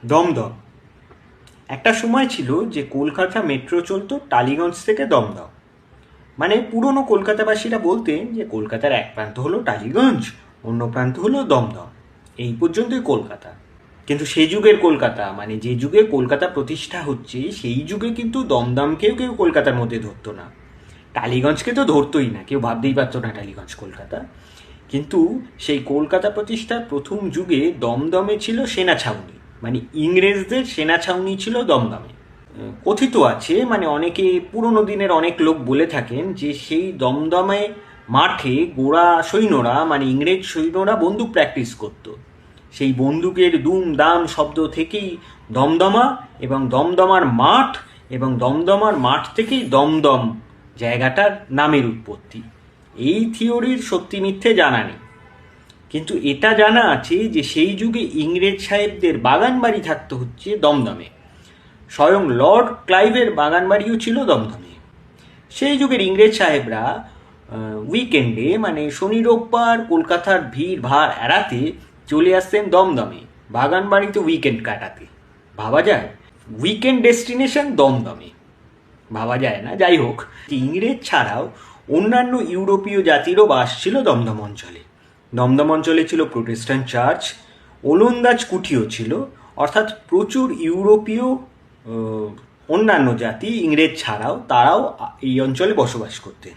দমদম। একটা সময় ছিল যে কলকাতা মেট্রো চলতো টালিগঞ্জ থেকে দমদম। মানে পুরনো কলকাতাবাসীরা বলতেন যে কলকাতার এক প্রান্ত হলো টালিগঞ্জ, অন্য প্রান্ত হলো দমদম। এই পর্যন্তই কলকাতা। কিন্তু সে যুগের কলকাতা, মানে যে যুগে কলকাতা প্রতিষ্ঠা হচ্ছে, সেই যুগে কিন্তু দমদমকেও কেউ কলকাতার মধ্যে ধরতো না। টালিগঞ্জকে তো ধরতোই না, কেউ ভাবতেই পারতো না টালিগঞ্জ কলকাতা। কিন্তু সেই কলকাতা প্রতিষ্ঠার প্রথম যুগে দমদমে ছিল সেনা ছাউনি, মানে ইংরেজদের সেনা ছাউনি ছিল দমদমে। কথিত আছে, মানে অনেকে পুরনো দিনের অনেক লোক বলে থাকেন যে সেই দমদমে মাঠে গোড়া সৈন্যরা, মানে ইংরেজ সৈন্যরা বন্দুক প্র্যাকটিস করত। সেই বন্দুকের দুম দাম শব্দ থেকেই দমদমা, এবং দমদমার মাঠ, এবং দমদমার মাঠ থেকেই দমদম জায়গাটার নামের উৎপত্তি। এই থিওরির সত্যি মিথ্যে জানা নেই, কিন্তু এটা জানা আছে যে সেই যুগে ইংরেজ সাহেবদের বাগান বাড়ি থাকতে হচ্ছে দমদমে। স্বয়ং লর্ড ক্লাইভের বাগান বাড়িও ছিল দমদমে। সেই যুগের ইংরেজ সাহেবরা উইকেন্ডে, মানে শনি রোববার কলকাতার ভিড় ভাড় এড়াতে চলে আসতেন দমদমে বাগান বাড়িতে উইকেন্ড কাটাতে। ভাবা যায়, উইকেন্ড ডেস্টিনেশন দমদমে, ভাবা যায় না? যাই হোক, ইংরেজ ছাড়াও অন্যান্য ইউরোপীয় জাতিরও বাস ছিল দমদম অঞ্চলে। দমদম অঞ্চলে ছিল প্রোটেস্ট্যান্ট চার্চ, ওলন্দাজ কুঠিও ছিল, অর্থাৎ প্রচুর ইউরোপীয় অন্যান্য জাতি ইংরেজ ছাড়াও তারাও এই অঞ্চলে বসবাস করতেন।